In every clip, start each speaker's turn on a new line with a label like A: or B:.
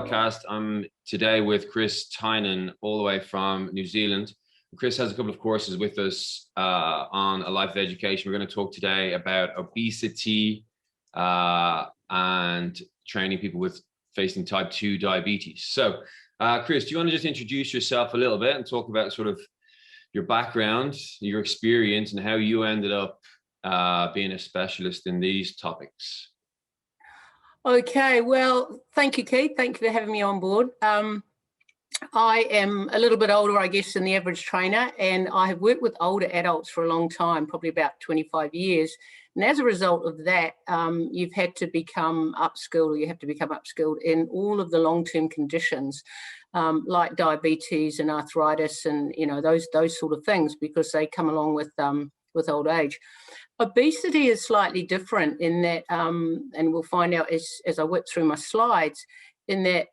A: podcast. I'm today with Kris Tynan, all the way from New Zealand. Kris has a couple of courses with us on a life of education. We're going to talk today about obesity and training people with facing type 2 diabetes. So, Kris, do you want to just introduce yourself a little bit and talk about sort of your background, your experience, and how you ended up being a specialist in these topics?
B: Okay, well, thank you, Keith. Thank you for having me on board. I am a little bit older, I guess, than the average trainer, and I have worked with older adults for a long time, probably about 25 years. And as a result of that, you've had to become upskilled, or you have to become upskilled in all of the long-term conditions, like diabetes and arthritis and, you know, those sort of things, because they come along with old age. Obesity is slightly different in that, and we'll find out as I work through my slides, in that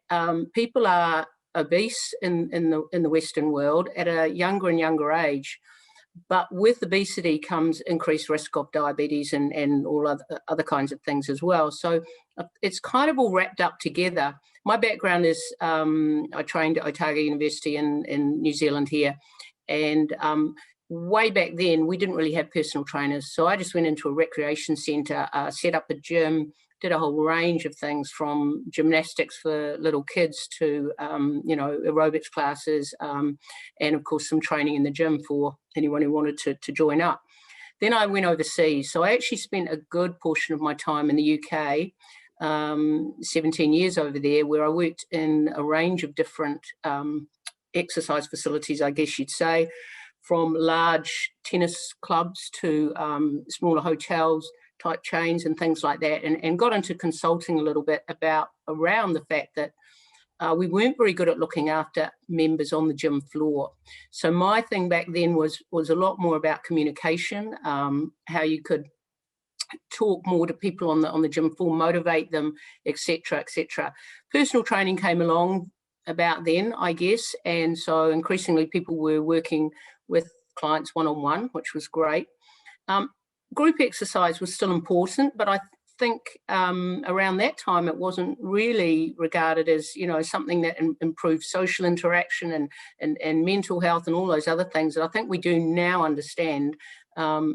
B: people are obese in the Western world at a younger and younger age. But with obesity comes increased risk of diabetes and all other kinds of things as well. So it's kind of all wrapped up together. My background is I trained at Otago University in New Zealand here, and way back then, we didn't really have personal trainers. So I just went into a recreation centre, set up a gym, did a whole range of things from gymnastics for little kids to, you know, aerobics classes, and of course, some training in the gym for anyone who wanted to join up. Then I went overseas. So I actually spent a good portion of my time in the UK, 17 years over there, where I worked in a range of different exercise facilities, I guess you'd say, from large tennis clubs to smaller hotels type chains and things like that, and got into consulting a little bit around the fact that we weren't very good at looking after members on the gym floor. So my thing back then was a lot more about communication, how you could talk more to people on the gym floor, motivate them, etc., etc. Personal training came along about then, I guess, and so increasingly people were working with clients one-on-one, which was great. Group exercise was still important, but I think around that time it wasn't really regarded as, you know, something that improved social interaction and mental health and all those other things that I think we do now understand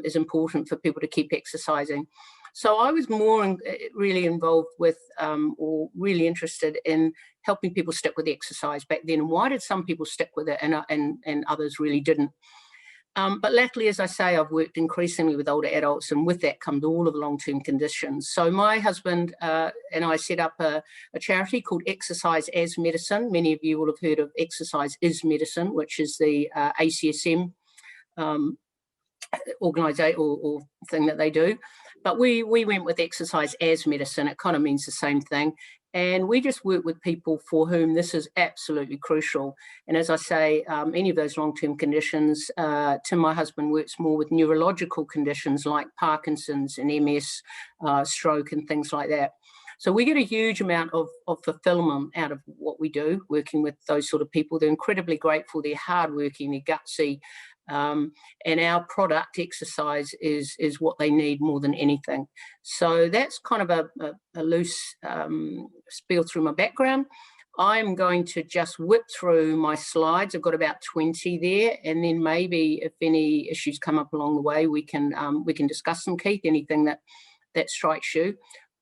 B: is important for people to keep exercising. So I was more really involved with or really interested in helping people stick with exercise back then. And why did some people stick with it and others really didn't? But latterly, as I say, I've worked increasingly with older adults, and with that comes all of the long-term conditions. So my husband and I set up a charity called Exercise as Medicine. Many of you will have heard of Exercise is Medicine, which is the ACSM organisation or thing that they do. But we went with Exercise as Medicine. It kind of means the same thing. And we just work with people for whom this is absolutely crucial. And as I say, any of those long-term conditions, Tim, my husband, works more with neurological conditions like Parkinson's and MS, stroke and things like that. So we get a huge amount of fulfillment out of what we do, working with those sort of people. They're incredibly grateful, they're hardworking, they're gutsy. And our product, Exercise, is what they need more than anything. So that's kind of a loose spiel through my background. I'm going to just whip through my slides. I've got about 20 there, and then maybe if any issues come up along the way, we can discuss them, Keith, anything that strikes you.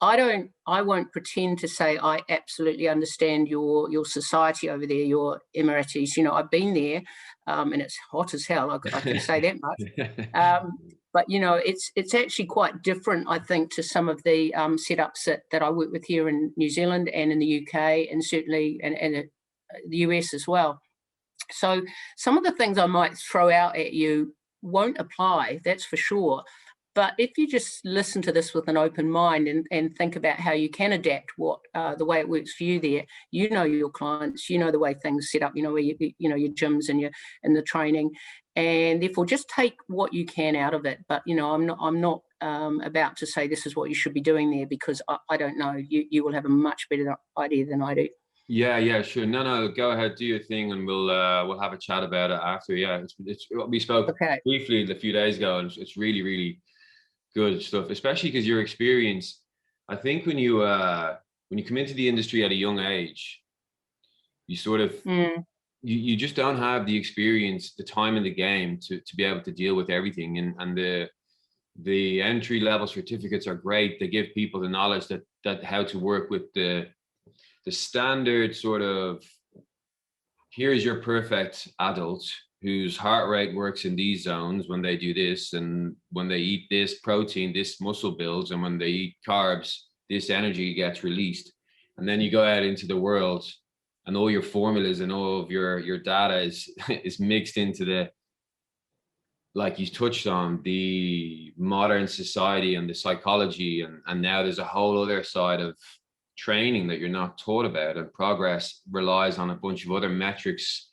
B: I won't pretend to say I absolutely understand your society over there, your Emiratis. You know, I've been there, and it's hot as hell. I can say that much. But you know, it's actually quite different, I think, to some of the setups that I work with here in New Zealand and in the UK, and certainly and the US as well. So some of the things I might throw out at you won't apply, that's for sure. But if you just listen to this with an open mind and think about how you can adapt the way it works for you there, you know your clients, you know the way things set up, you know where your gyms and the training, and therefore just take what you can out of it. But you know, I'm not about to say this is what you should be doing there, because I don't know. You will have a much better idea than I do.
A: Yeah, sure. No, go ahead, do your thing, and we'll have a chat about it after. Yeah, it's we spoke briefly a few days ago, and it's really, really good stuff, especially because your experience, I think when you come into the industry at a young age, You sort of, you just don't have the experience, the time in the game to be able to deal with everything. And the entry level certificates are great. They give people the knowledge that how to work with the standard sort of, here's your perfect adult whose heart rate works in these zones when they do this, and when they eat this protein, this muscle builds, and when they eat carbs, this energy gets released. And then you go out into the world and all your formulas and all of your data is mixed into the, like you touched on, the modern society and the psychology, and now there's a whole other side of training that you're not taught about, and progress relies on a bunch of other metrics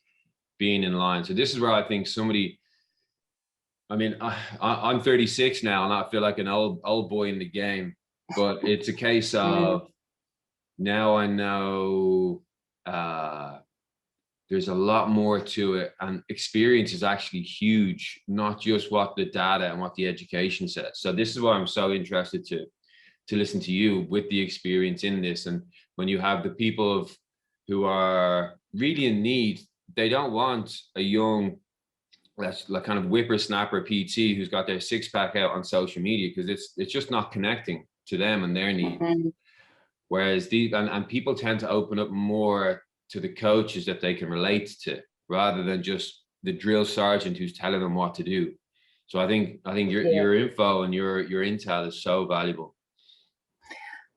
A: being in line. So this is where I think somebody, I mean, I'm 36 now and I feel like an old boy in the game, but it's a case of now I know there's a lot more to it, and experience is actually huge, not just what the data and what the education says. So this is why I'm so interested to listen to you with the experience in this. And when you have the people who are really in need, they don't want a young, that's like kind of whippersnapper PT who's got their six-pack out on social media, because it's just not connecting to them and their needs. Whereas these, and people tend to open up more to the coaches that they can relate to, rather than just the drill sergeant who's telling them what to do. So I think your info and your intel is so valuable.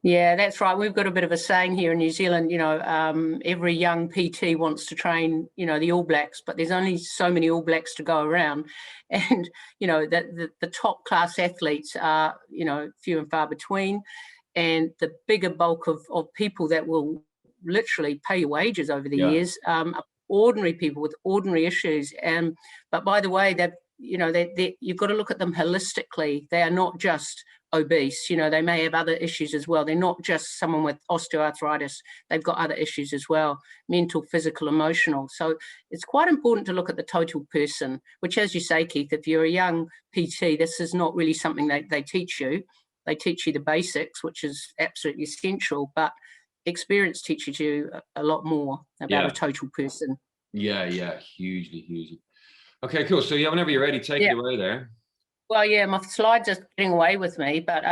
B: Yeah, that's right. We've got a bit of a saying here in New Zealand, you know, every young PT wants to train, you know, the All Blacks, but there's only so many All Blacks to go around. And, you know, the top class athletes are, you know, few and far between. And the bigger bulk of people that will literally pay your wages over the years are ordinary people with ordinary issues. But by the way, you've got to look at them holistically. They are not just obese, you know, they may have other issues as well. They're not just someone with osteoarthritis. They've got other issues as well, mental, physical, emotional. So it's quite important to look at the total person, which, as you say, Keith, if you're a young PT, this is not really something they teach you. They teach you the basics, which is absolutely essential, but experience teaches you a lot more about a total person.
A: Yeah, hugely. Okay, cool. So whenever you're ready, take it away there.
B: Well, yeah, my slides are getting away with me, but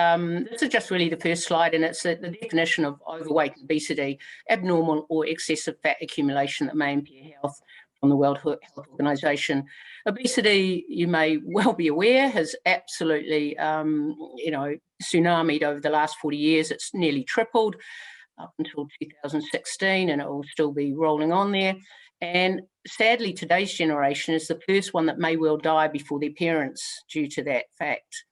B: this is just really the first slide, and it's the definition of overweight and obesity, abnormal or excessive fat accumulation that may impair health from the World Health Organization. Obesity, you may well be aware, has absolutely, tsunamied over the last 40 years. It's nearly tripled up until 2016, and it will still be rolling on there. And sadly, today's generation is the first one that may well die before their parents due to that fact.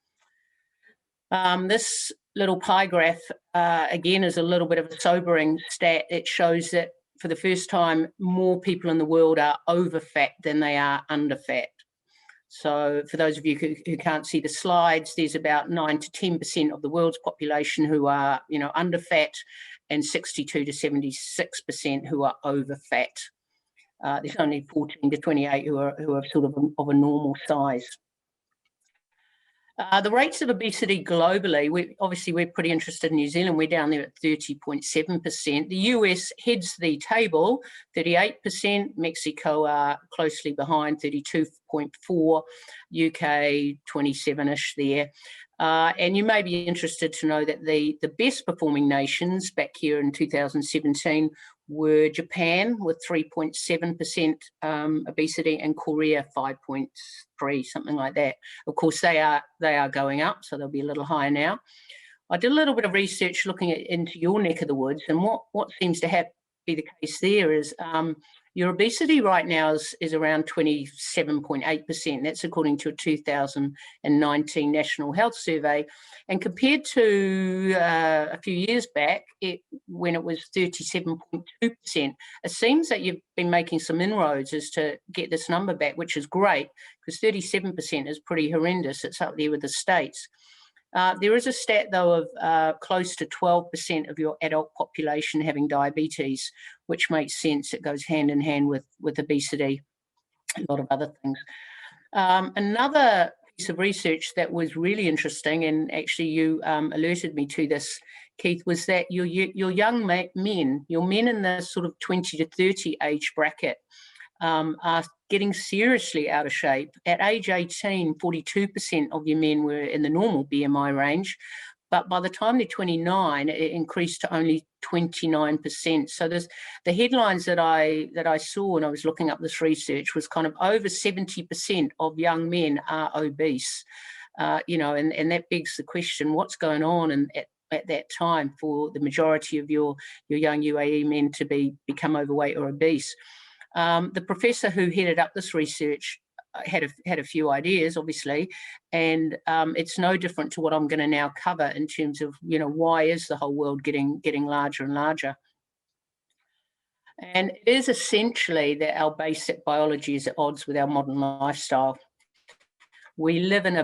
B: This little pie graph, again, is a little bit of a sobering stat. It shows that for the first time, more people in the world are over fat than they are under fat. So for those of you who can't see the slides, there's about 9 to 10% of the world's population who are, you know, under fat, and 62 to 76% who are over fat. There's only 14 to 28 who are sort of a normal size. The rates of obesity globally, we're pretty interested in New Zealand. We're down there at 30.7%. The US heads the table, 38%. Mexico are closely behind, 32.4%. UK, 27-ish there. And you may be interested to know that the best performing nations back here in 2017 were Japan with 3.7% obesity, and Korea 5.3%, something like that. Of course, they are going up, so they'll be a little higher now. I did a little bit of research looking into your neck of the woods, and what seems to be the case there is your obesity right now is around 27.8%. That's according to a 2019 National Health Survey. And compared to a few years back, when it was 37.2%, it seems that you've been making some inroads as to get this number back, which is great, because 37% is pretty horrendous. It's up there with the States. There is a stat, though, of close to 12% of your adult population having diabetes, which makes sense. It goes hand in hand with obesity, a lot of other things. Another piece of research that was really interesting, and actually you alerted me to this, Keith, was that your young men, your men in the sort of 20 to 30 age bracket, are getting seriously out of shape. At age 18, 42% of your men were in the normal BMI range, but by the time they're 29, it increased to only 29%. So there's the headlines that I saw when I was looking up this research was kind of over 70% of young men are obese. And that begs the question, what's going on at that time for the majority of your young UAE men to become overweight or obese? The professor who headed up this research had a few ideas, obviously, and it's no different to what I'm going to now cover in terms of, why is the whole world getting larger and larger? And it is essentially that our basic biology is at odds with our modern lifestyle. We live in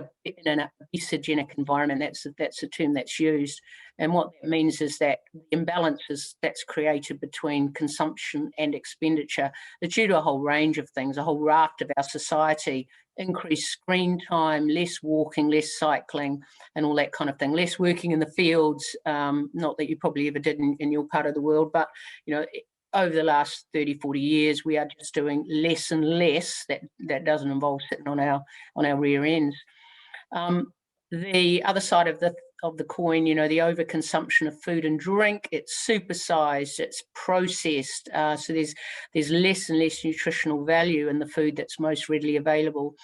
B: an obesogenic environment. That's a term that's used. And what that means is that the imbalances that's created between consumption and expenditure are due to a whole range of things, a whole raft of our society, increased screen time, less walking, less cycling, and all that kind of thing, less working in the fields, not that you probably ever did in your part of the world, but, over the last 30, 40 years, we are just doing less and less. That doesn't involve sitting on our rear ends. The other side of the coin, the overconsumption of food and drink, it's supersized, it's processed. So there's less and less nutritional value in the food that's most readily available.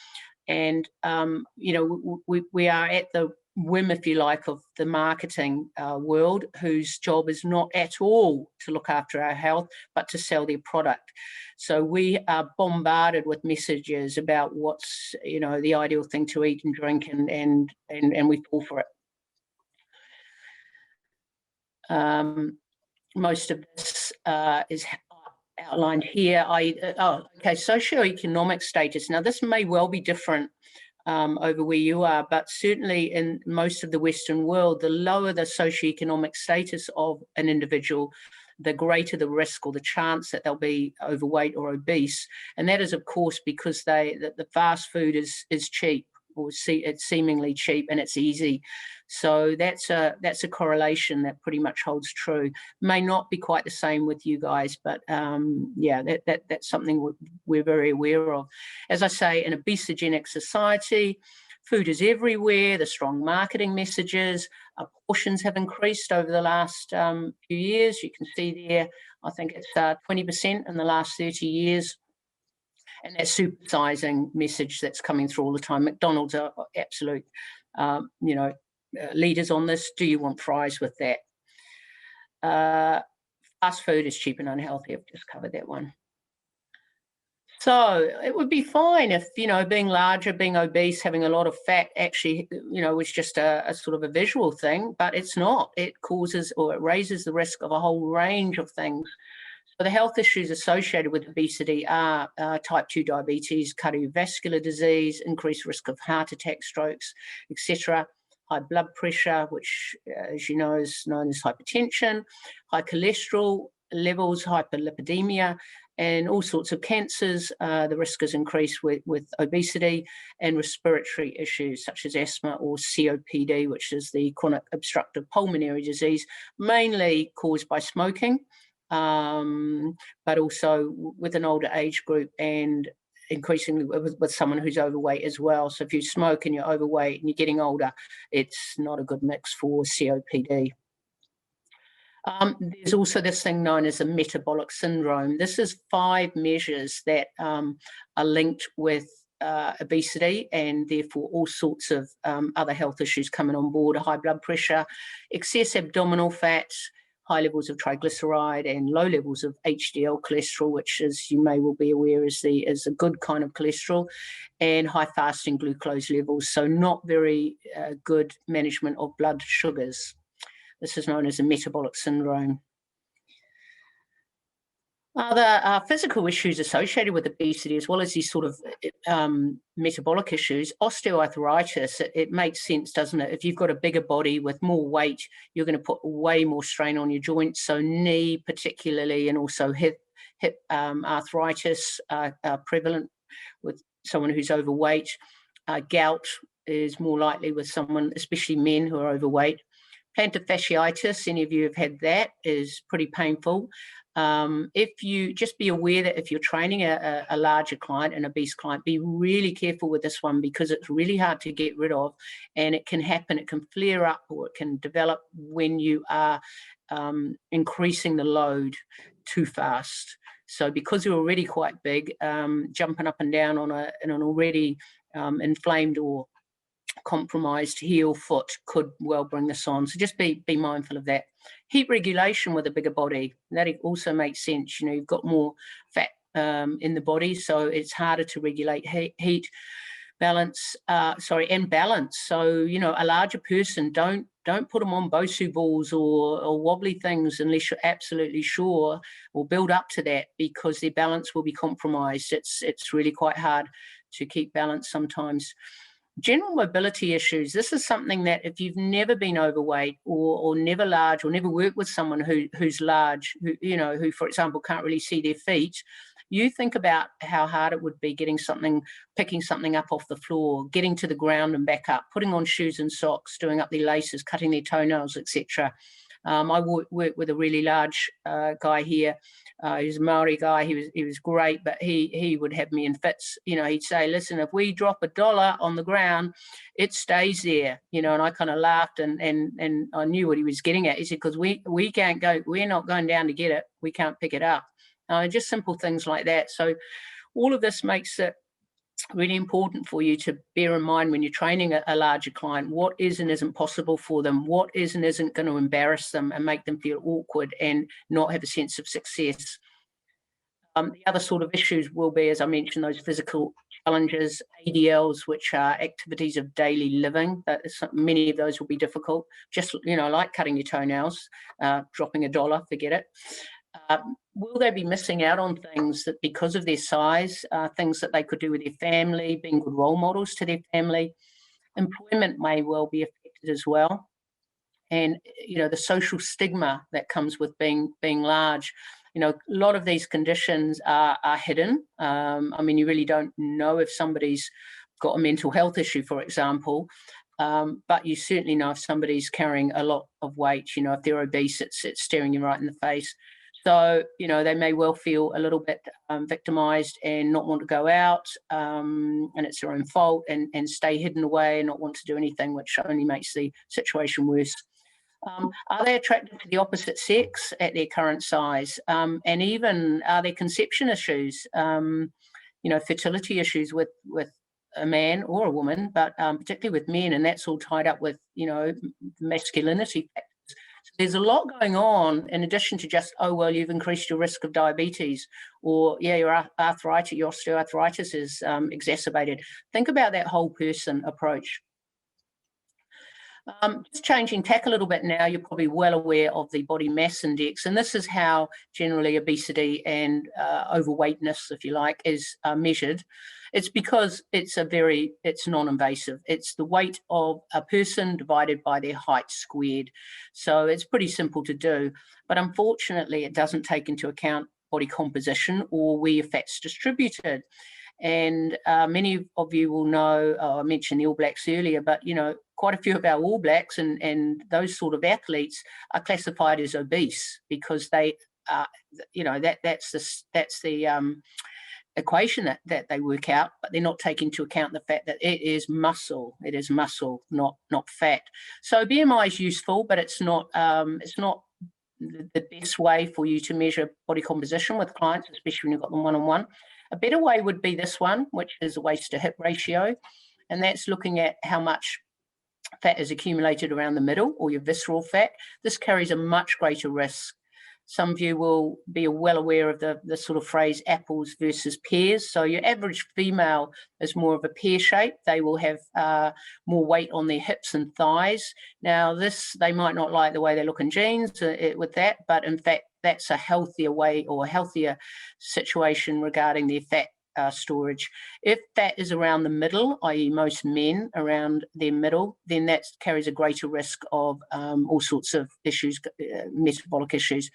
B: And, we are at the whim, if you like, of the marketing world, whose job is not at all to look after our health, but to sell their product. So we are bombarded with messages about what's, the ideal thing to eat and drink, and we fall for it. Most of this is outlined here. Socioeconomic status. Now, this may well be different over where you are, but certainly in most of the Western world, the lower the socioeconomic status of an individual, the greater the risk or the chance that they'll be overweight or obese. And that is, of course, because the fast food is cheap, or it's seemingly cheap, and it's easy. So that's a correlation that pretty much holds true. May not be quite the same with you guys, but that's something we're very aware of. As I say, in a obesogenic society, food is everywhere. The strong marketing messages, portions have increased over the last few years. You can see there, I think it's 20% in the last 30 years. And that supersizing message that's coming through all the time. McDonald's are absolute, leaders on this. Do you want fries with that? Fast food is cheap and unhealthy. I've just covered that one. So it would be fine if, being larger, being obese, having a lot of fat actually, was just a sort of a visual thing, but it's not. It causes, or it raises the risk of a whole range of things. So the health issues associated with obesity are type 2 diabetes, cardiovascular disease, increased risk of heart attack, strokes, etc., high blood pressure, which, as you know, is known as hypertension, high cholesterol levels, hyperlipidemia, and all sorts of cancers. The risk is increased with obesity, and respiratory issues such as asthma or COPD, which is the chronic obstructive pulmonary disease, mainly caused by smoking. But also with an older age group, and increasingly with someone who's overweight as well. So if you smoke and you're overweight and you're getting older, it's not a good mix for COPD. There's also this thing known as a metabolic syndrome. This is 5 measures that are linked with obesity, and therefore all sorts of other health issues coming on board: high blood pressure, excess abdominal fat, high levels of triglyceride, and low levels of HDL cholesterol, which, as you may well be aware, is a good kind of cholesterol, and high fasting glucose levels. So not very good management of blood sugars. This is known as a metabolic syndrome. Other physical issues associated with obesity, as well as these sort of metabolic issues, osteoarthritis, it makes sense, doesn't it? If you've got a bigger body with more weight, you're going to put way more strain on your joints. So knee particularly, and also hip arthritis are prevalent with someone who's overweight. Gout is more likely with someone, especially men who are overweight. Plantar fasciitis, any of you have had that, is pretty painful. If you just be aware that if you're training a larger client, an obese client, be really careful with this one, because it's really hard to get rid of, and it can happen, it can flare up, or it can develop when you are increasing the load too fast. So because you're already quite big, jumping up and down on an already inflamed or compromised heel foot could well bring this on. So just be mindful of that. Heat regulation with a bigger body, that also makes sense. You know, you've got more fat in the body, so it's harder to regulate heat, balance, and balance. So, you know, a larger person, don't put them on Bosu balls or wobbly things unless you're absolutely sure, or build up to that, because their balance will be compromised. It's really quite hard to keep balance sometimes. General mobility issues. This is something that if you've never been overweight or never large, or never worked with someone who's large, who, for example, can't really see their feet, you think about how hard it would be picking something up off the floor, getting to the ground and back up, putting on shoes and socks, doing up their laces, cutting their toenails, etc. I work with a really large guy here. He's a Maori guy. He was great, but he would have me in fits. You know, he'd say, "Listen, if we drop $1 on the ground, it stays there." You know, and I kind of laughed, and I knew what he was getting at. He said, "Because we can't go. We're not going down to get it. We can't pick it up." Just simple things like that. So all of this makes it really important for you to bear in mind when you're training a larger client, what is and isn't possible for them, what is and isn't going to embarrass them and make them feel awkward and not have a sense of success. The other sort of issues will be, as I mentioned, those physical challenges, ADLs, which are activities of daily living. Many of those will be difficult, just, you know, like cutting your toenails, dropping $1, forget it. Will they be missing out on things that, because of their size, things that they could do with their family, being good role models to their family? Employment may well be affected as well. And, you know, the social stigma that comes with being large. You know, a lot of these conditions are hidden. I mean, you really don't know if somebody's got a mental health issue, for example, but you certainly know if somebody's carrying a lot of weight. You know, if they're obese, it's staring you right in the face. So, you know, they may well feel a little bit victimized and not want to go out, and it's their own fault, and stay hidden away and not want to do anything, which only makes the situation worse. Are they attracted to the opposite sex at their current size? And even, are there conception issues, fertility issues with a man or a woman, but particularly with men, and that's all tied up with, you know, masculinity factors. So there's a lot going on in addition to just, oh, well, you've increased your risk of diabetes, or, yeah, your arthritis, your osteoarthritis is exacerbated. Think about that whole person approach. Just changing tack a little bit now, you're probably well aware of the body mass index, and this is how generally obesity and overweightness, if you like, is measured. It's because it's non-invasive. It's the weight of a person divided by their height squared. So it's pretty simple to do, but unfortunately it doesn't take into account body composition or where your fat's distributed. And many of you will know, I mentioned the All Blacks earlier, but, you know, quite a few of our All Blacks and those sort of athletes are classified as obese because they, that's the equation that they work out, but they're not taking into account the fact that it is muscle. It is muscle, not fat. So BMI is useful, but it's not the best way for you to measure body composition with clients, especially when you've got them one-on-one. A better way would be this one, which is a waist to hip ratio, and that's looking at how much fat is accumulated around the middle, or your visceral fat. This carries a much greater risk. Some of you will be well aware of the sort of phrase apples versus pears. So your average female is more of a pear shape. They will have more weight on their hips and thighs. Now they might not like the way they look in jeans with that, but in fact, that's a healthier way or a healthier situation regarding their fat storage. If fat is around the middle, i.e. most men around their middle, then that carries a greater risk of all sorts of issues, metabolic issues.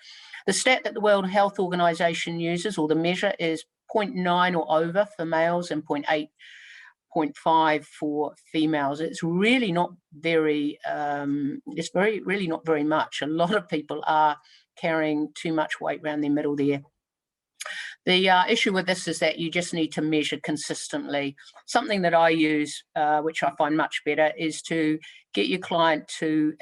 B: The stat that the World Health Organization uses, or the measure, is 0.9 or over for males and 0.8 0.5 for females. It's really not very, really not very much. A lot of people are carrying too much weight around their middle there. The issue with this is that you just need to measure consistently. Something that I use, which I find much better, is to get your client to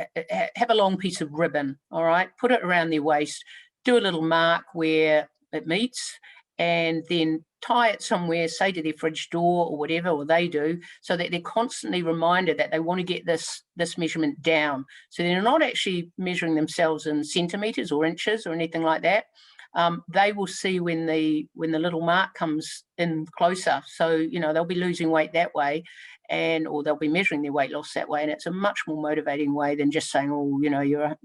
B: have a long piece of ribbon, all right? Put it around their waist, do a little mark where it meets, and then tie it somewhere, say to their fridge door or whatever, or they do, so that they're constantly reminded that they want to get this measurement down. So they're not actually measuring themselves in centimetres or inches or anything like that. They will see when the little mark comes in closer. So, you know, they'll be losing weight that way, or they'll be measuring their weight loss that way. And it's a much more motivating way than just saying, oh, you know, you're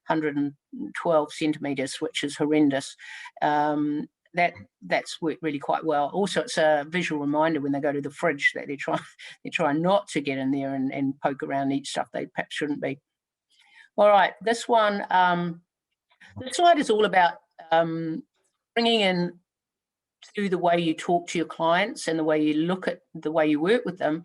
B: 112 centimetres, which is horrendous. That's worked really quite well. Also, it's a visual reminder when they go to the fridge that they're trying not to get in there and poke around and eat stuff they perhaps shouldn't be. All right, this slide is all about bringing in through the way you talk to your clients and the way you look at the way you work with them,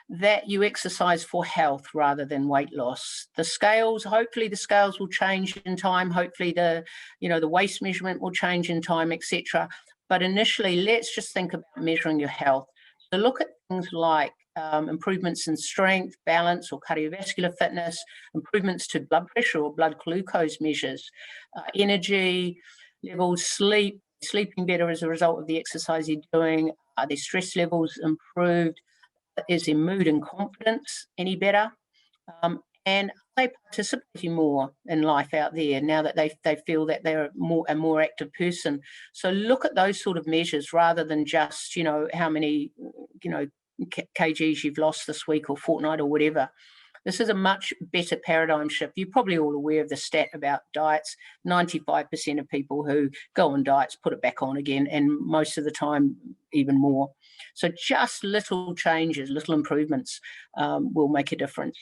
B: that you exercise for health rather than weight loss. The scales, hopefully the scales will change in time. Hopefully the waist measurement will change in time, etc. But initially, let's just think about measuring your health. So look at things like improvements in strength, balance, or cardiovascular fitness, improvements to blood pressure or blood glucose measures, energy levels, sleeping better as a result of the exercise you're doing, are their stress levels improved, is their mood and confidence any better, and are they participating more in life out there now that they feel that they're a more active person. So look at those sort of measures rather than just, you know, how many, you know, kgs you've lost this week or fortnight or whatever. This is a much better paradigm shift. You're probably all aware of the stat about diets. 95% of people who go on diets put it back on again, and most of the time even more. So just little changes, little improvements will make a difference.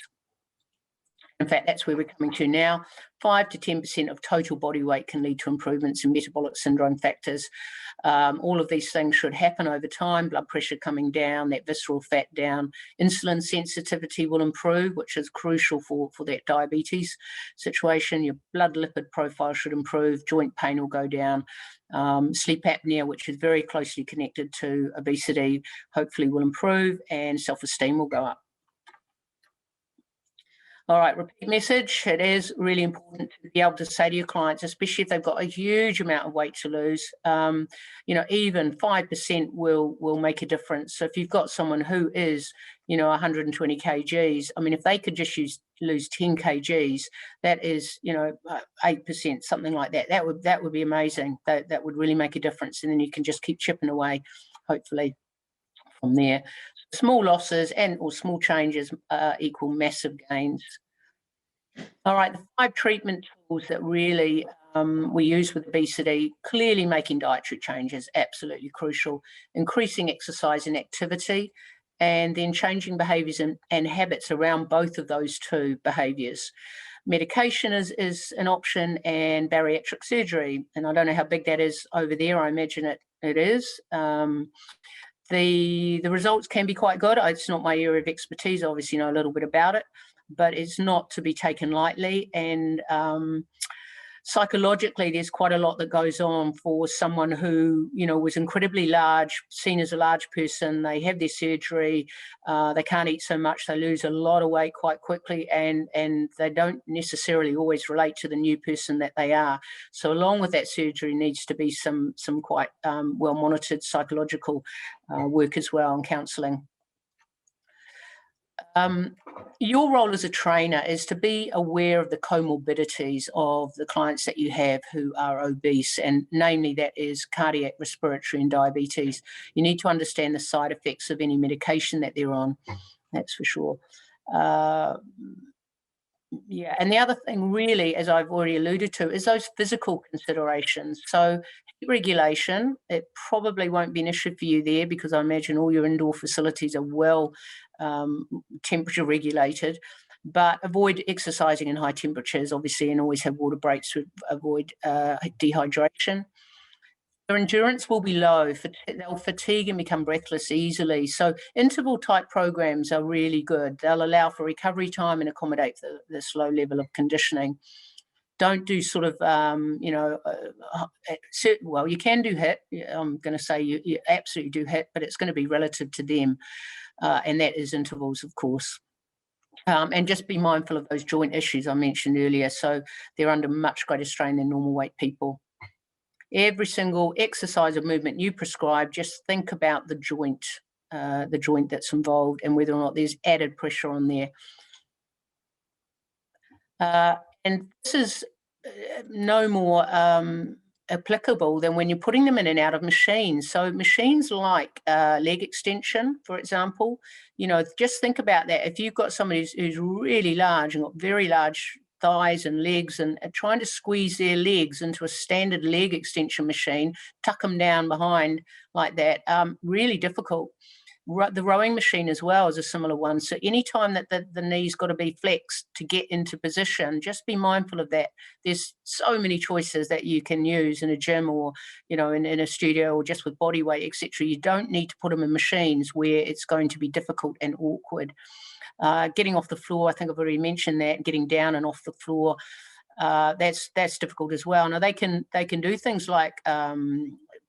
B: In fact, that's where we're coming to now. 5 to 10% of total body weight can lead to improvements in metabolic syndrome factors. All of these things should happen over time. Blood pressure coming down, that visceral fat down. Insulin sensitivity will improve, which is crucial for that diabetes situation. Your blood lipid profile should improve. Joint pain will go down. Sleep apnea, which is very closely connected to obesity, hopefully will improve, and self-esteem will go up. All right, repeat message. It is really important to be able to say to your clients, especially if they've got a huge amount of weight to lose, you know, even 5% will make a difference. So if you've got someone who is, you know, 120 kgs, I mean, if they could just lose 10 kgs, that is, you know, 8%, something like that. That would be amazing. That would really make a difference. And then you can just keep chipping away, hopefully, from there. Small losses or small changes equal massive gains. All right, the 5 treatment tools that really we use with obesity: clearly making dietary changes, absolutely crucial, increasing exercise and activity, and then changing behaviours and habits around both of those two behaviours. Medication is an option, and bariatric surgery. And I don't know how big that is over there. I imagine it is. The results can be quite good. It's not my area of expertise. I obviously know a little bit about it, but it's not to be taken lightly. And psychologically, there's quite a lot that goes on for someone who, you know, was incredibly large, seen as a large person. They have their surgery, they can't eat so much, they lose a lot of weight quite quickly, and they don't necessarily always relate to the new person that they are. So along with that surgery needs to be some quite well monitored psychological work as well, and counselling. Your role as a trainer is to be aware of the comorbidities of the clients that you have who are obese, and namely that is cardiac, respiratory, and diabetes. You need to understand the side effects of any medication that they're on, that's for sure. Yeah, and the other thing really, as I've already alluded to, is those physical considerations. So heat regulation, it probably won't be an issue for you there, because I imagine all your indoor facilities are well temperature regulated, but avoid exercising in high temperatures, obviously, and always have water breaks to avoid dehydration. Their endurance will be low. They'll fatigue and become breathless easily. So interval type programs are really good. They'll allow for recovery time and accommodate this low level of conditioning. Don't do sort of, well, you can do HIIT. I'm going to say you absolutely do HIIT, but it's going to be relative to them. And that is intervals, of course. And just be mindful of those joint issues I mentioned earlier. So they're under much greater strain than normal weight people. Every single exercise or movement you prescribe, just think about the joint that's involved and whether or not there's added pressure on there. And this is no more applicable than when you're putting them in and out of machines. So machines like leg extension, for example, just think about that. If you've got somebody who's really large and got very large thighs and legs and trying to squeeze their legs into a standard leg extension machine, tuck them down behind like that, really difficult. The rowing machine as well is a similar one. So anytime that the knee's got to be flexed to get into position, just be mindful of that. There's so many choices that you can use in a gym or, in a studio or just with body weight, etc. You don't need to put them in machines where it's going to be difficult and awkward. Getting off the floor, I think I've already mentioned that, getting down and off the floor, that's difficult as well. Now they can do things like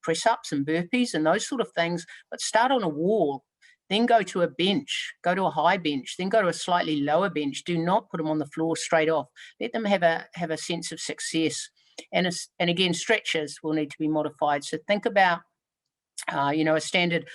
B: press-ups and burpees and those sort of things, but start on a wall, then go to a bench, go to a high bench, then go to a slightly lower bench. Do not put them on the floor straight off. Let them have a sense of success. And again, stretches will need to be modified. So think about, a standard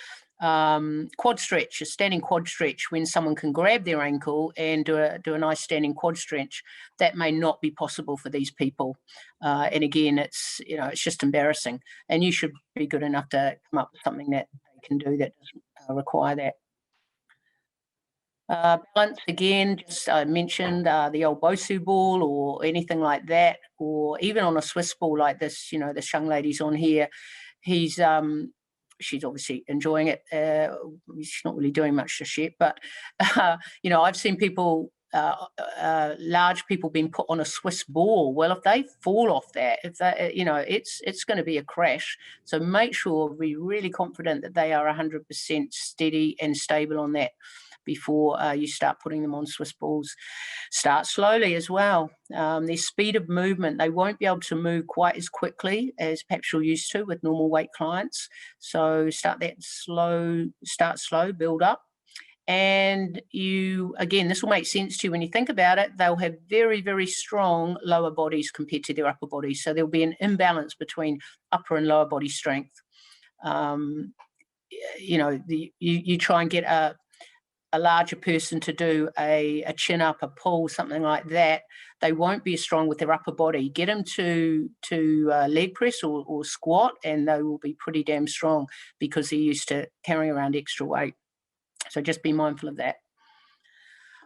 B: quad stretch, a standing quad stretch, when someone can grab their ankle and do a nice standing quad stretch. That may not be possible for these people. And again, it's just embarrassing. And you should be good enough to come up with something that they can do that doesn't require that. Balance, again, just I mentioned the old Bosu ball or anything like that, or even on a Swiss ball like this, this young lady's on here. She's obviously enjoying it. She's not really doing much just yet, but I've seen people, large people, being put on a Swiss ball. Well, if they fall off that, it's going to be a crash. So make sure we're really confident that they are 100% steady and stable on that before you start putting them on Swiss balls. Start slowly as well. Their speed of movement, they won't be able to move quite as quickly as perhaps you're used to with normal weight clients. So start slow, build up. And this will make sense to you when you think about it. They'll have very, very strong lower bodies compared to their upper bodies. So there'll be an imbalance between upper and lower body strength. You try and get a larger person to do a chin up, a pull, something like that, they won't be as strong with their upper body. Get them to leg press or squat, and they will be pretty damn strong because they're used to carrying around extra weight. So just be mindful of that.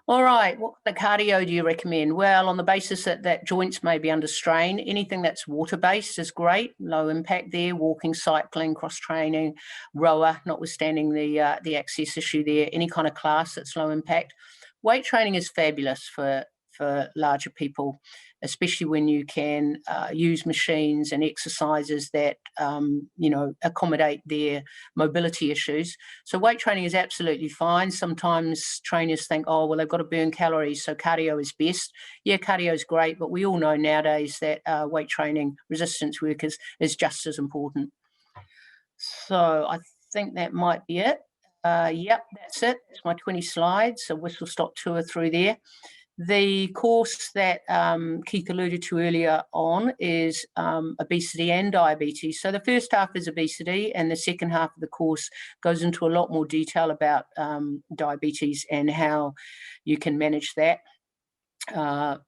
B: All right, what kind of cardio do you recommend? Well, on the basis that joints may be under strain, anything that's water-based is great, low impact there, walking, cycling, cross-training, rower, notwithstanding the access issue there, any kind of class that's low impact. Weight training is fabulous for larger people, especially when you can use machines and exercises that, accommodate their mobility issues. So weight training is absolutely fine. Sometimes trainers think, oh, well, they've got to burn calories, so cardio is best. Yeah, cardio is great, but we all know nowadays that weight training, resistance work is just as important. So I think that might be it. Yep, that's it. That's my 20 slides. So whistle stop tour through there. The course that Keith alluded to earlier on is obesity and diabetes. So the first half is obesity, and the second half of the course goes into a lot more detail about diabetes and how you can manage that. You're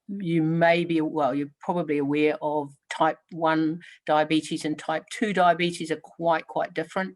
B: probably aware of type 1 diabetes and type 2 diabetes are quite different.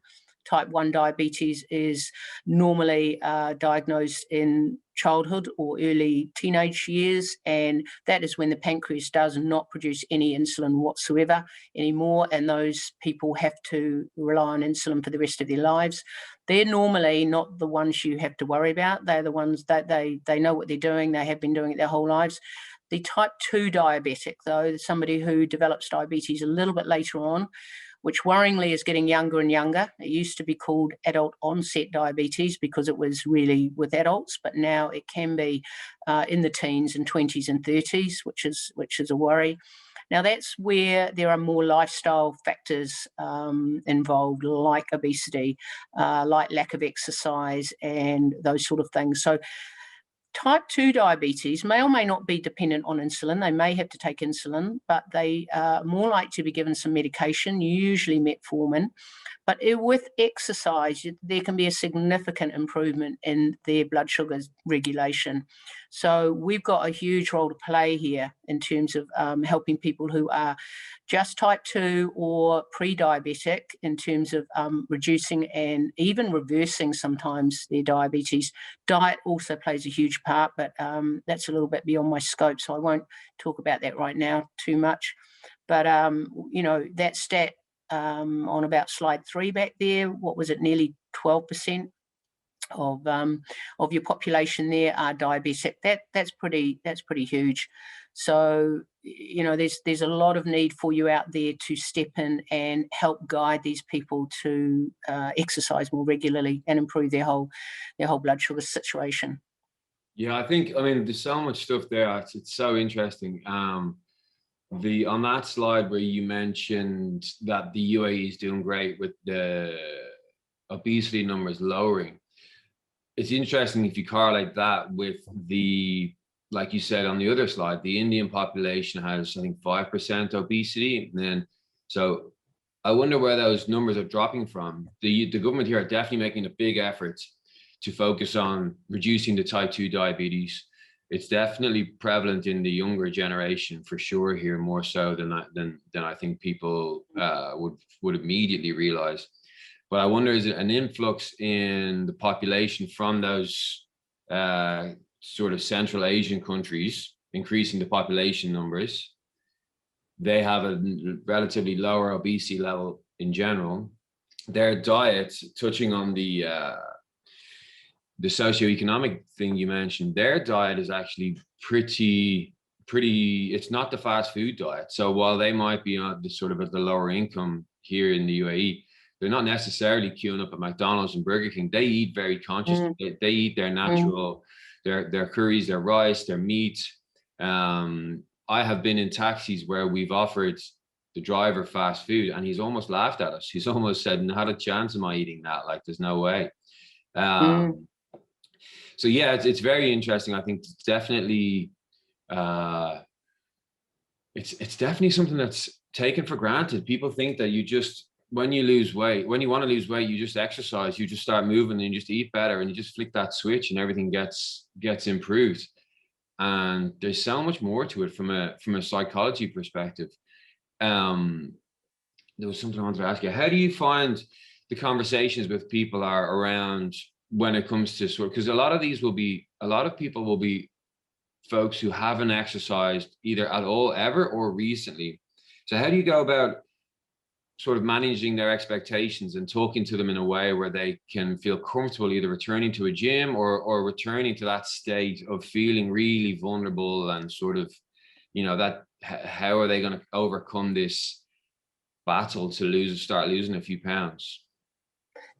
B: Type 1 diabetes is normally diagnosed in childhood or early teenage years, and that is when the pancreas does not produce any insulin whatsoever anymore, and those people have to rely on insulin for the rest of their lives. They're normally not the ones you have to worry about. They're the ones that they know what they're doing. They have been doing it their whole lives. The type 2 diabetic, though, somebody who develops diabetes a little bit later on, which worryingly is getting younger and younger. It used to be called adult onset diabetes because it was really with adults, but now it can be in the teens and 20s and 30s, which is a worry. Now, that's where there are more lifestyle factors involved, like obesity, like lack of exercise, and those sort of things. So type 2 diabetes may or may not be dependent on insulin. They may have to take insulin, but they are more likely to be given some medication, usually metformin. But with exercise, there can be a significant improvement in their blood sugar regulation. So we've got a huge role to play here in terms of helping people who are just type 2 or pre-diabetic in terms of reducing and even reversing sometimes their diabetes. Diet also plays a huge part, but that's a little bit beyond my scope, so I won't talk about that right now too much. But, that stat on about slide 3 back there, what was it, nearly 12% of your population there are diabetic. That's pretty huge. So there's a lot of need for you out there to step in and help guide these people to exercise more regularly and improve their whole blood sugar situation.
A: Yeah, I mean there's so much stuff there. It's so interesting. On that slide where you mentioned that the UAE is doing great with the obesity numbers lowering, it's interesting if you correlate that with like you said on the other slide, the Indian population has, I think, 5% obesity. And then, so I wonder where those numbers are dropping from. The government here are definitely making a big effort to focus on reducing the type 2 diabetes. It's definitely prevalent in the younger generation for sure here, more so than I think people would immediately realize. But I wonder, is it an influx in the population from those sort of Central Asian countries, increasing the population numbers? They have a relatively lower obesity level in general. Their diets, touching on the socioeconomic thing you mentioned, their diet is actually pretty, it's not the fast food diet. So while they might be on the sort of at the lower income here in the UAE, they're not necessarily queuing up at McDonald's and Burger King. They eat very consciously. They eat their natural, their curries, their rice, their meat. I have been in taxis where we've offered the driver fast food and he's almost laughed at us. He's almost said, not a chance am I eating that. Like, there's no way. So yeah, it's very interesting. I think it's definitely it's definitely something that's taken for granted. People think that you just, when you lose weight, when you want to lose weight, you just exercise, you just start moving and you just eat better and you just flick that switch and everything gets improved. And there's so much more to it from a psychology perspective. There was something I wanted to ask you. How do you find the conversations with people are around when it comes to sort of, because a lot of people will be folks who haven't exercised either at all ever or recently. So how do you go about sort of managing their expectations and talking to them in a way where they can feel comfortable either returning to a gym or returning to that state of feeling really vulnerable and sort of, that how are they going to overcome this battle to start losing a few pounds?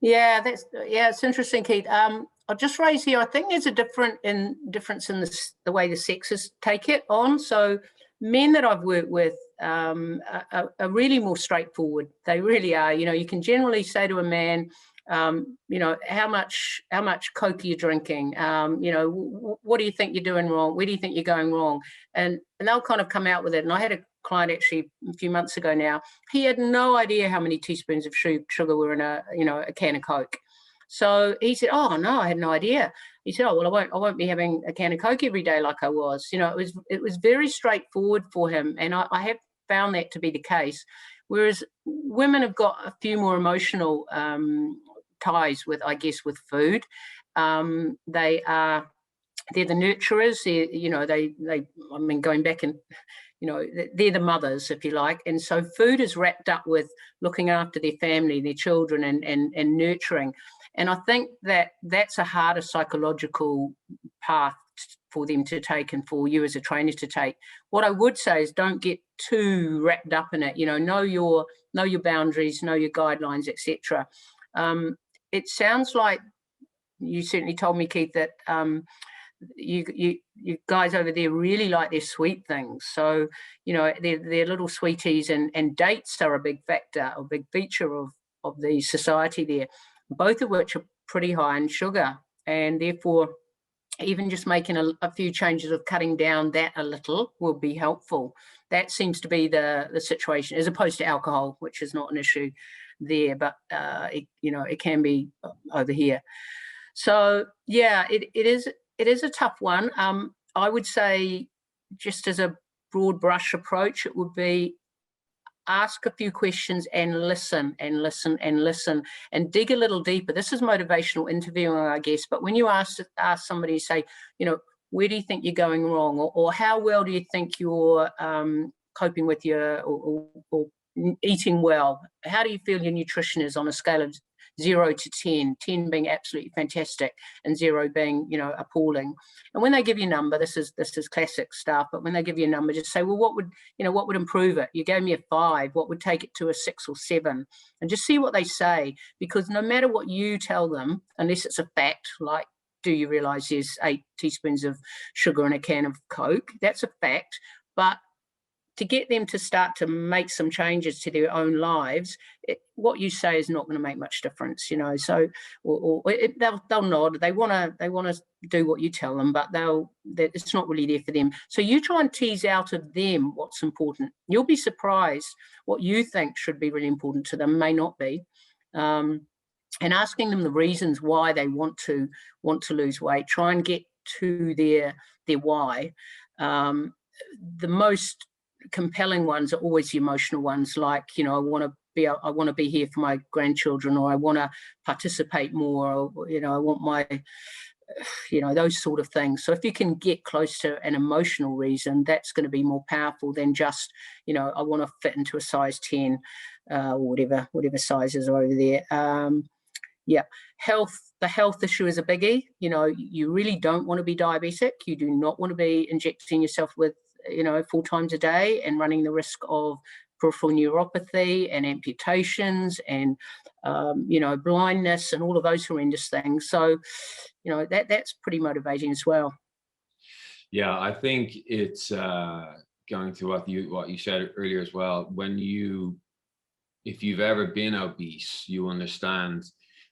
B: Yeah, it's interesting, Keith. I'll just raise here, I think there's a difference in the way the sexes take it on. So men that I've worked with are really more straightforward. They really are. You can generally say to a man, how much Coke are you drinking? What do you think you're doing wrong? Where do you think you're going wrong? And they'll kind of come out with it. And I had a client actually a few months ago now. He had no idea how many teaspoons of sugar were in a can of Coke. So he said, "Oh no, I had no idea." He said, "Oh well, I won't be having a can of Coke every day like I was." It was very straightforward for him, and I have found that to be the case. Whereas women have got a few more emotional ties with food. They're the nurturers. Going back and, they're the mothers, if you like. And so food is wrapped up with looking after their family, their children, and nurturing. And I think that's a harder psychological path for them to take and for you as a trainer to take. What I would say is don't get too wrapped up in it. Know your boundaries, know your guidelines, etc. It sounds like you certainly told me, Keith, that you guys over there really like their sweet things. So their little sweeties and dates are a big factor, a big feature of the society there, both of which are pretty high in sugar, and therefore even just making a few changes of cutting down that a little will be helpful. That seems to be the situation, as opposed to alcohol, which is not an issue there, but it can be over here. So yeah, it is a tough one. I would say, just as a broad brush approach, it would be ask a few questions and listen and listen and listen and dig a little deeper. This is motivational interviewing, I guess, but when you ask somebody, say, where do you think you're going wrong, or how well do you think you're coping with your or eating well? How do you feel your nutrition is on a scale of 0 to 10, 10 being absolutely fantastic and 0 being, appalling? And when they give you a number, this is classic stuff, but when they give you a number, just say, well, what would improve it? You gave me a 5, what would take it to a 6 or 7? And just see what they say, because no matter what you tell them, unless it's a fact, like, do you realize there's 8 teaspoons of sugar in a can of Coke? That's a fact. But to get them to start to make some changes to their own lives, what you say is not going to make much difference, So, they'll nod. They want to do what you tell them, but it's not really there for them. So you try and tease out of them what's important. You'll be surprised what you think should be really important to them may not be, and asking them the reasons why they want to lose weight. Try and get to their why. The most compelling ones are always the emotional ones, like, I want to be here for my grandchildren, or I want to participate more, or I want my, those sort of things. So if you can get close to an emotional reason, that's going to be more powerful than just, I want to fit into a size 10, or whatever sizes are over there. The health issue is a biggie. You really don't want to be diabetic. You do not want to be injecting yourself with 4 times a day and running the risk of peripheral neuropathy and amputations and blindness and all of those horrendous things. So that's pretty motivating as well.
A: Yeah, I think it's going to what you said earlier as well. If you've ever been obese, you understand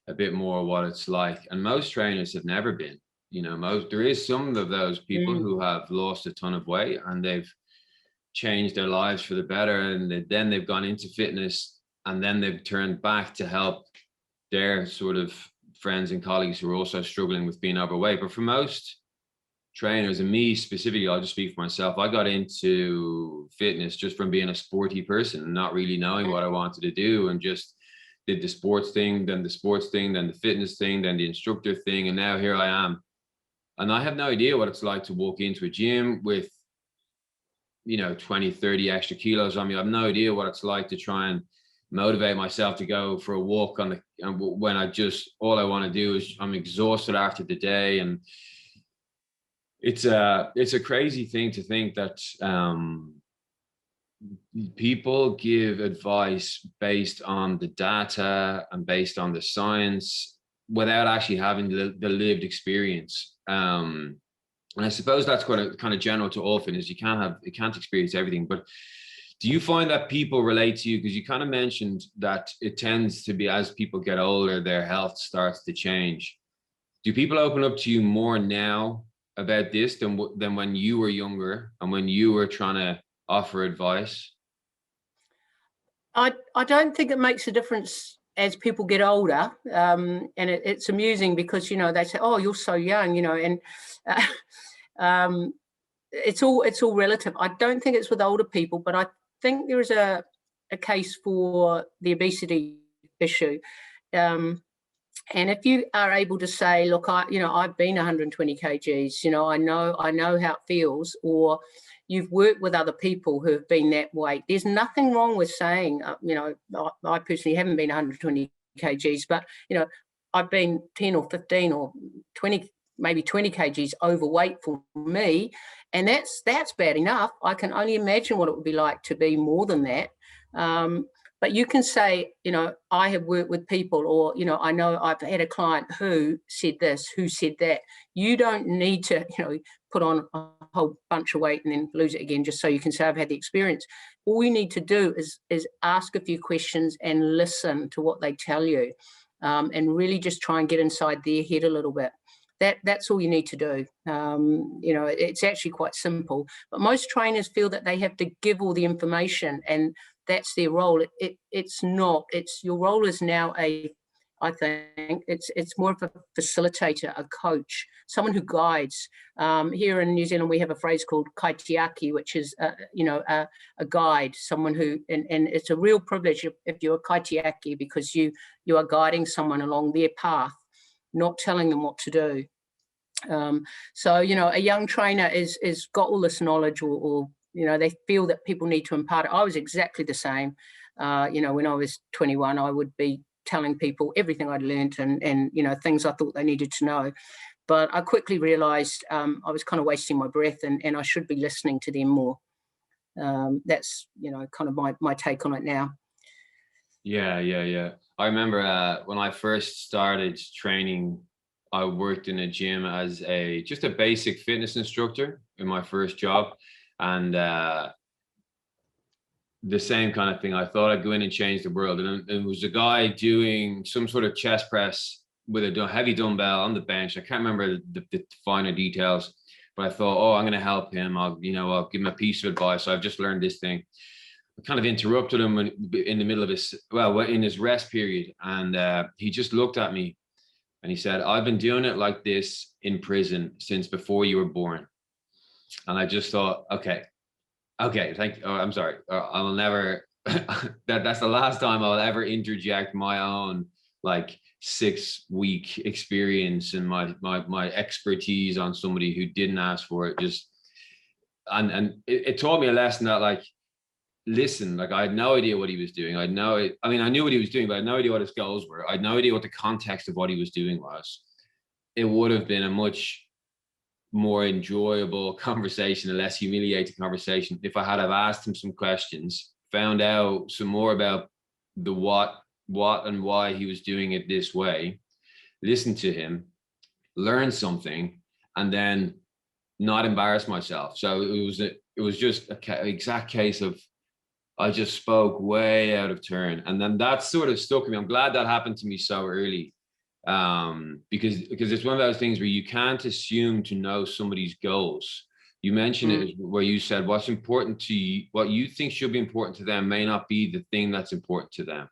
A: a bit more what it's like, and most trainers have never been. There is some of those people who have lost a ton of weight and they've changed their lives for the better, and then they've gone into fitness, and then they've turned back to help their sort of friends and colleagues who are also struggling with being overweight. But for most trainers, and me specifically, I'll just speak for myself, I got into fitness just from being a sporty person and not really knowing what I wanted to do, and just did the sports thing, then the sports thing, then the fitness thing, then the instructor thing, and now here I am. And I have no idea what it's like to walk into a gym with, 20, 30 extra kilos on me. I have no idea what it's like to try and motivate myself to go for a walk when all I want to do is, I'm exhausted after the day. And it's a crazy thing to think that people give advice based on the data and based on the science without actually having the lived experience. And I suppose that's kind of general to all fitness. You can't experience everything. But do you find that people relate to you? Because you kind of mentioned that it tends to be, as people get older, their health starts to change. Do people open up to you more now about this than when you were younger and when you were trying to offer advice?
B: I don't think it makes a difference as people get older, and it's amusing because they say, "Oh, you're so young," and it's all relative. I don't think it's with older people, but I think there is a case for the obesity issue. And if you are able to say, "Look, I've been 120 kgs. I know how it feels," or you've worked with other people who have been that weight, there's nothing wrong with saying, I personally haven't been 120 kgs, but, I've been 10 or 15 or 20 maybe 20 kgs overweight for me, and that's bad enough. I can only imagine what it would be like to be more than that. But you can say, I have worked with people, or, I know I've had a client who said this, who said that. You don't need to, put on a whole bunch of weight and then lose it again just so you can say I've had the experience. All you need to do is ask a few questions and listen to what they tell you, and really just try and get inside their head a little bit. That's all you need to do. It's actually quite simple, but most trainers feel that they have to give all the information, and that's their role. It's not. It's your role is now I think it's more of a facilitator, a coach, someone who guides. Here in New Zealand, we have a phrase called kaitiaki, which is, a guide, someone who, and it's a real privilege if you're a kaitiaki, because you are guiding someone along their path, not telling them what to do. So, a young trainer is got all this knowledge, or they feel that people need to impart it. I was exactly the same. When I was 21, I would be telling people everything I'd learned and things I thought they needed to know. But I quickly realized I was kind of wasting my breath, and I should be listening to them more. That's, kind of my take on it now.
A: Yeah. I remember when I first started training, I worked in a gym as just a basic fitness instructor in my first job. And the same kind of thing. I thought I'd go in and change the world. And it was a guy doing some sort of chest press with a heavy dumbbell on the bench. I can't remember the finer details, but I thought, I'm going to help him. I'll give him a piece of advice. So I've just learned this thing. I kind of interrupted him in the middle of in his rest period. And he just looked at me and he said, "I've been doing it like this in prison since before you were born." And I just thought, okay, thank you. Oh, I'm sorry. I will never, that's the last time I'll ever interject my own 6-week experience and my expertise on somebody who didn't ask for it. And it taught me a lesson that listen, I had no idea what he was doing. I knew what he was doing, but I had no idea what his goals were. I had no idea what the context of what he was doing was. It would have been a much more enjoyable conversation, a less humiliating conversation, if I had have asked him some questions, found out some more about the what and why he was doing it this way, listen to him, learn something, and then not embarrass myself. So it was just an exact case of I just spoke way out of turn, and then that sort of stuck with me. I'm glad that happened to me so early, because it's one of those things where you can't assume to know somebody's goals. You mentioned it where you said what's important to you, what you think should be important to them may not be the thing that's important to them.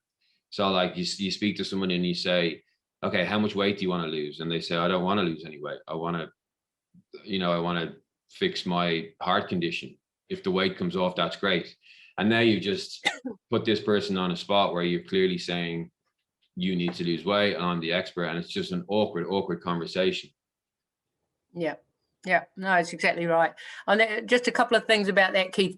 A: So you speak to someone and you say, okay, how much weight do you want to lose? And they say, I don't want to lose any weight. I want to fix my heart condition. If the weight comes off, that's great. And now you just put this person on a spot where you're clearly saying you need to lose weight, and I'm the expert, and it's just an awkward conversation.
B: Yeah, no, it's exactly right. And just a couple of things about that, Keith.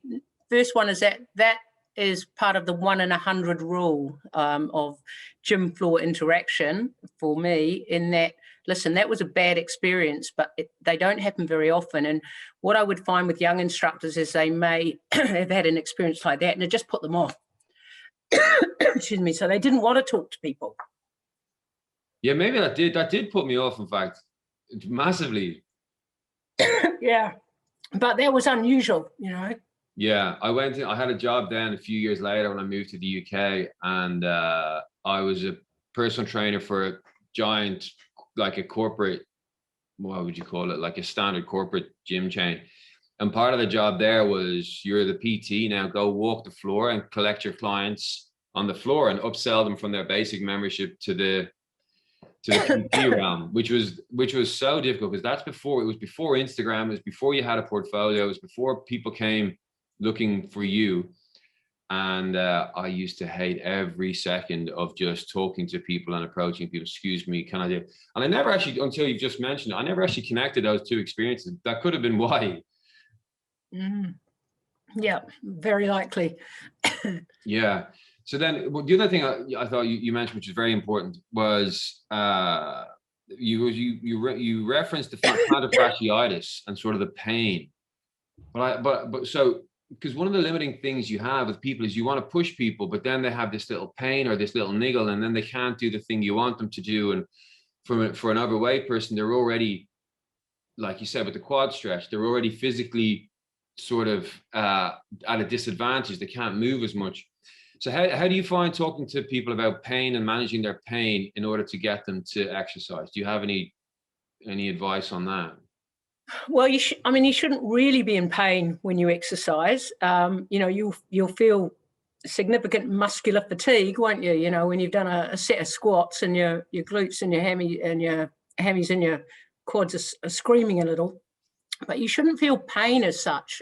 B: First one is that is part of the 1 in 100 rule of gym floor interaction for me, in that, listen, that was a bad experience, but they don't happen very often. And what I would find with young instructors is they may have had an experience like that and it just put them off. Excuse me. So they didn't want to talk to people.
A: Yeah, maybe that did put me off, in fact, massively.
B: Yeah, but that was unusual,
A: Yeah, I had a job then a few years later when I moved to the UK, and I was a personal trainer for a giant, a corporate, what would you call it, a standard corporate gym chain. And part of the job there was, you're the PT now, go walk the floor and collect your clients on the floor and upsell them from their basic membership to the PT realm, which was so difficult, because it was before Instagram, it was before you had a portfolio, it was before people came looking for you. And I used to hate every second of just talking to people and approaching people. Excuse me, can I do? And I never actually, until you just mentioned it, I never actually connected those two experiences. That could have been why.
B: Yeah, very likely.
A: Yeah. So then the other thing I thought you mentioned, which is very important, was you referenced the plantar fasciitis and sort of the pain, but so, because one of the limiting things you have with people is you want to push people, but then they have this little pain or this little niggle, and then they can't do the thing you want them to do. And for an overweight person, they're already, like you said, with the quad stretch, they're already physically sort of at a disadvantage. They can't move as much. So how do you find talking to people about pain and managing their pain in order to get them to exercise? Do you have any advice on that?
B: Well, you shouldn't really be in pain when you exercise. You'll feel significant muscular fatigue, won't you? You know, when you've done a set of squats and your glutes and your hammies and your quads are screaming a little, but you shouldn't feel pain as such.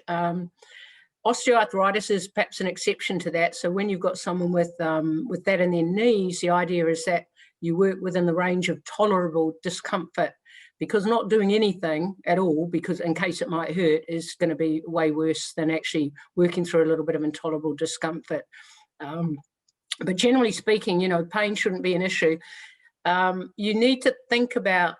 B: Osteoarthritis is perhaps an exception to that. So when you've got someone with that in their knees, the idea is that you work within the range of tolerable discomfort, because not doing anything at all, because in case it might hurt, is going to be way worse than actually working through a little bit of intolerable discomfort. But generally speaking, you know, pain shouldn't be an issue. You need to think about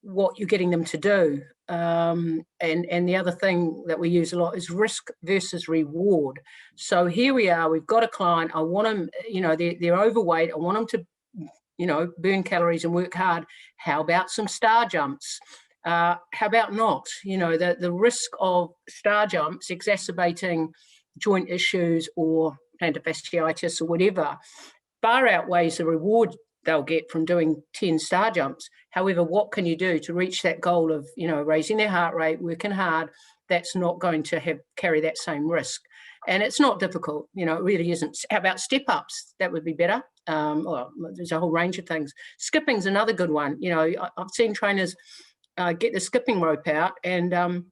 B: what you're getting them to do. And the other thing that we use a lot is risk versus reward. So here we are, we've got a client, I want them, you know, they're overweight, I want them to, you know, burn calories and work hard. How about some star jumps? How about not? You know, the risk of star jumps exacerbating joint issues or plantar fasciitis or whatever far outweighs the reward they'll get from doing 10 star jumps. However, what can you do to reach that goal of, you know, raising their heart rate, working hard? That's not going to carry that same risk. And it's not difficult, you know, it really isn't. How about step ups? That would be better. Well, there's a whole range of things. Skipping's another good one. You know, I've seen trainers get the skipping rope out and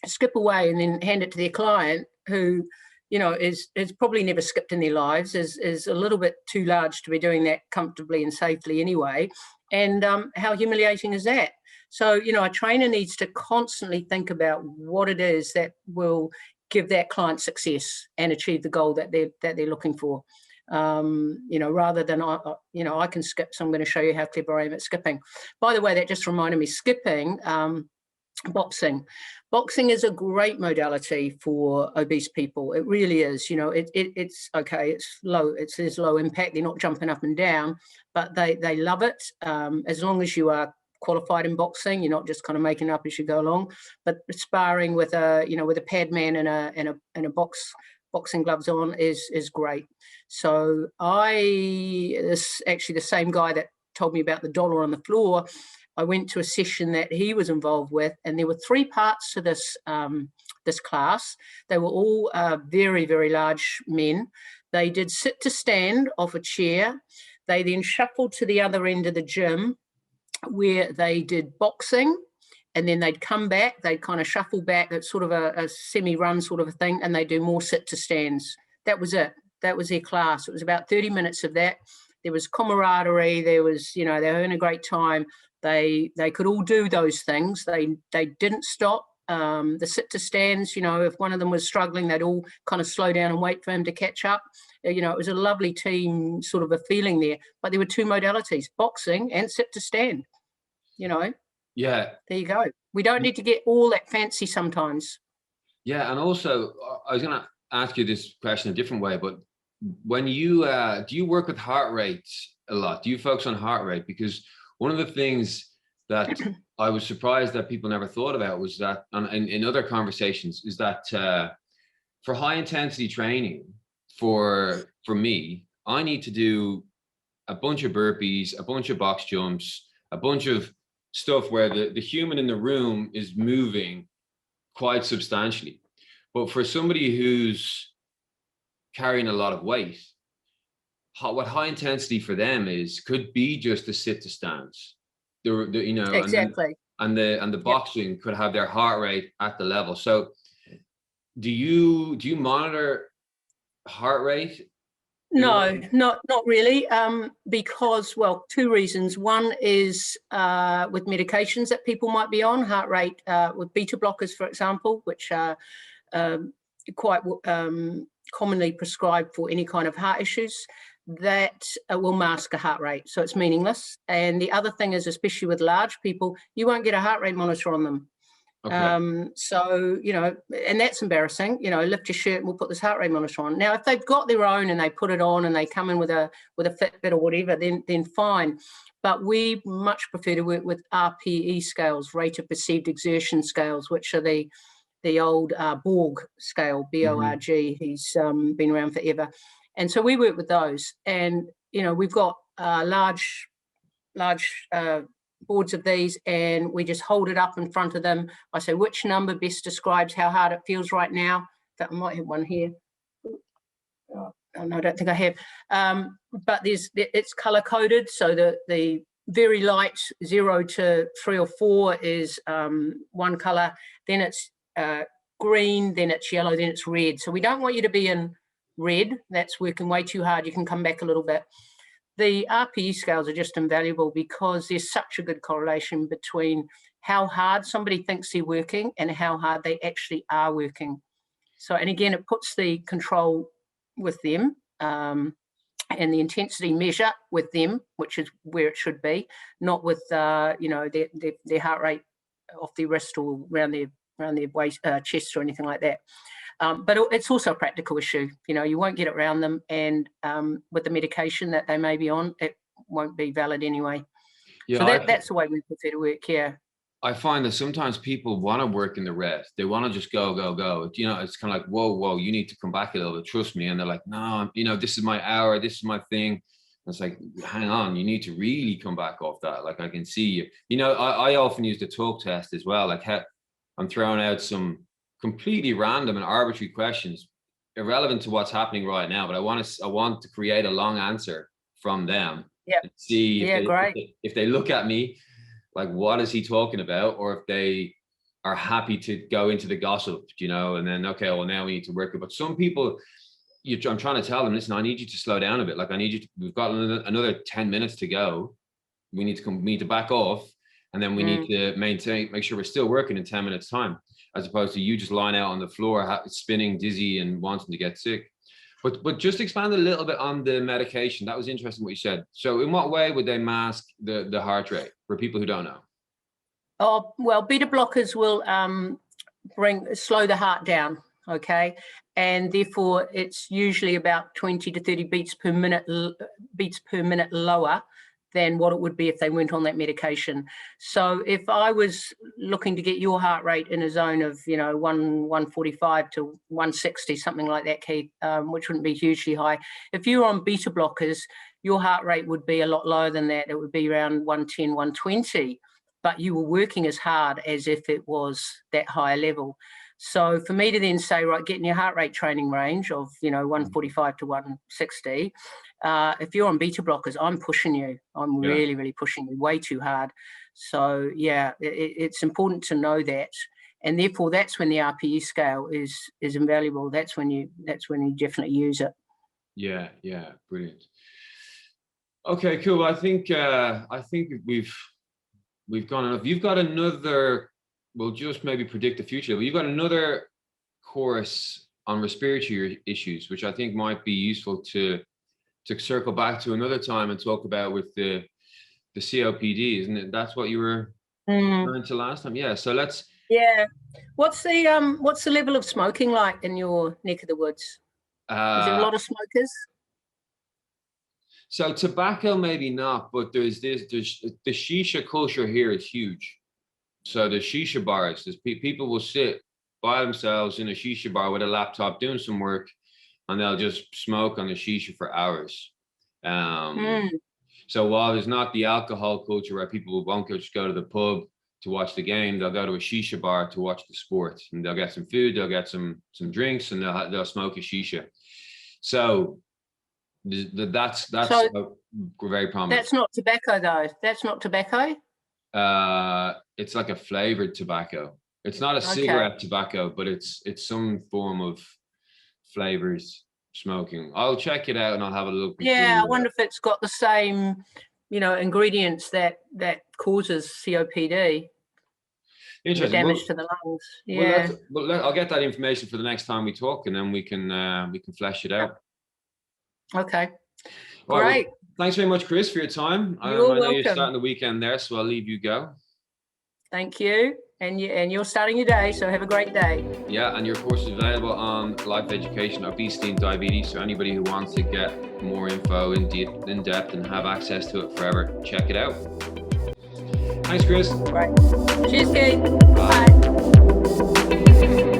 B: skip away and then hand it to their client who, you know, is probably never skipped in their lives, is a little bit too large to be doing that comfortably and safely anyway. And how humiliating is that? So, you know, a trainer needs to constantly think about what it is that will give that client success and achieve the goal that they're looking for. You know, rather than, you know, I can skip, so I'm going to show you how clever I am at skipping. By the way, that just reminded me, skipping, boxing. Boxing is a great modality for obese people. It really is. You know, it's okay. It's low. There's low impact. They're not jumping up and down, but they love it. As long as you are qualified in boxing, you're not just kind of making it up as you go along. But sparring with a pad man and a boxing gloves on is great. So this actually the same guy that told me about the dollar on the floor. I went to a session that he was involved with, and there were 3 parts to this class. They were all very, very large men. They did sit to stand off a chair. They then shuffled to the other end of the gym where they did boxing, and then they'd come back, they'd kind of shuffle back. It's sort of a semi-run sort of a thing, and they do more sit to stands. That was it. That was their class. It was about 30 minutes of that. There was camaraderie. There was, you know, they were having a great time. They could all do those things. They didn't stop. The sit to stands, you know, if one of them was struggling, they'd all kind of slow down and wait for him to catch up. You know, it was a lovely team sort of a feeling there. But there were 2 modalities, boxing and sit to stand, you know.
A: Yeah.
B: There you go. We don't need to get all that fancy sometimes.
A: Yeah. And also, I was going to ask you this question a different way, but when you, do you work with heart rate a lot? Do you focus on heart rate? Because one of the things that I was surprised that people never thought about was that, in other conversations, is that for high intensity training, for me, I need to do a bunch of burpees, a bunch of box jumps, a bunch of stuff where the human in the room is moving quite substantially. But for somebody who's carrying a lot of weight, what high intensity for them could be just the sit to stands. You know,
B: exactly.
A: And the boxing could have their heart rate at the level. So do you monitor heart rate?
B: No, not really, because, well, 2 reasons. One is with medications that people might be on, heart rate, with beta blockers, for example, which are quite commonly prescribed for any kind of heart issues. that will mask a heart rate. So it's meaningless. And the other thing is, especially with large people, you won't get a heart rate monitor on them.
A: Okay.
B: So, you know, and that's embarrassing, you know, lift your shirt and we'll put this heart rate monitor on. Now, if they've got their own and they put it on and they come in with a Fitbit or whatever, then fine. But we much prefer to work with RPE scales, rate of perceived exertion scales, which are the old Borg scale, B-O-R-G. He's been around forever. And so we work with those. And, you know, we've got large boards of these, and we just hold it up in front of them. I say, which number best describes how hard it feels right now? In fact, I might have one here. Oh, no, I don't think I have. But it's color coded. So the very light 0 to 3 or 4 is one color. Then it's green, then it's yellow, then it's red. So we don't want you to be in red. That's working way too hard. You can come back a little bit. The RPE scales are just invaluable because there's such a good correlation between how hard somebody thinks they're working and how hard they actually are working. So, and again, it puts the control with them and the intensity measure with them, which is where it should be, not with, you know, their heart rate off their wrist or around their waist, chest or anything like that. But it's also a practical issue. You know, you won't get it around them, and with the medication that they may be on, it won't be valid anyway. Yeah, so that's the way we prefer to work here.
A: I find that sometimes people want to work in the red. They want to just go, go, go. You know, it's kind of like, whoa, you need to come back a little bit. Trust me. And they're like, no, you know, this is my hour. This is my thing. And it's like, hang on, you need to really come back off that. Like, I can see you. You know, I often use the talk test as well. Like, I'm throwing out some completely random and arbitrary questions, irrelevant to what's happening right now. But I want to create a long answer from them.
B: Yeah.
A: And see if they look at me like, what is he talking about? Or if they are happy to go into the gossip, you know, and then, okay, well, now we need to work it. But some people, I'm trying to tell them, listen, I need you to slow down a bit. Like, we've got another 10 minutes to go. We need to back off. And then we need to make sure we're still working in 10 minutes time, as opposed to you just lying out on the floor, spinning dizzy and wanting to get sick. But just expand a little bit on the medication. That was interesting what you said. So in what way would they mask the heart rate for people who don't know?
B: Oh, well, beta blockers will slow the heart down, okay? And therefore, it's usually about 20 to 30 beats per minute lower than what it would be if they weren't on that medication. So if I was looking to get your heart rate in a zone of, you know, 145 to 160, something like that, Keith, which wouldn't be hugely high. If you're on beta blockers, your heart rate would be a lot lower than that. It would be around 110, 120, but you were working as hard as if it was that higher level. So for me to then say, right, get in your heart rate training range of, you know, 145 to 160, if you're on beta blockers, I'm pushing you. I'm really, really pushing you way too hard. So yeah, it's important to know that. And therefore that's when the RPE scale is invaluable. That's when you definitely use it. Yeah,
A: brilliant. Okay, cool. I think we've gone enough. You've got another, we'll just maybe predict the future, but you've got another course on respiratory issues, which I think might be useful to circle back to another time and talk about with the COPD, isn't it? That's what you were referring to last time. Yeah. So let's.
B: Yeah. What's the level of smoking like in your neck of the woods? Is there a lot of smokers?
A: So tobacco, maybe not, but there's the shisha culture here is huge. So the shisha bars, people will sit by themselves in a shisha bar with a laptop doing some work, and they'll just smoke on the shisha for hours. So while there's not the alcohol culture where people won't just go to the pub to watch the game, they'll go to a shisha bar to watch the sport, and they'll get some food, they'll get some drinks, and they'll smoke a shisha. So that's very prominent.
B: That's not tobacco though. That's not tobacco.
A: It's like a flavored tobacco. It's not a cigarette tobacco, but it's some form of flavors smoking. I'll check it out and I'll have a look.
B: Yeah, I wonder if it's got the same, you know, ingredients that causes COPD.
A: Interesting.
B: Damage to the lungs. Yeah.
A: I'll get that information for the next time we talk, and then we can flesh it out.
B: Okay.
A: All right,
B: Great.
A: well, thanks very much, Kris, for your time.
B: You're
A: I know you're
B: welcome.
A: starting the weekend there, so I'll leave you go.
B: Thank you. And you're starting your day, so have a great day.
A: Yeah, and your course is available on Life Education, Obesity and Diabetes. So anybody who wants to get more info in depth and have access to it forever, check it out. Thanks, Kris.
B: Right. Cheers, Kate.
A: Bye.
B: Bye.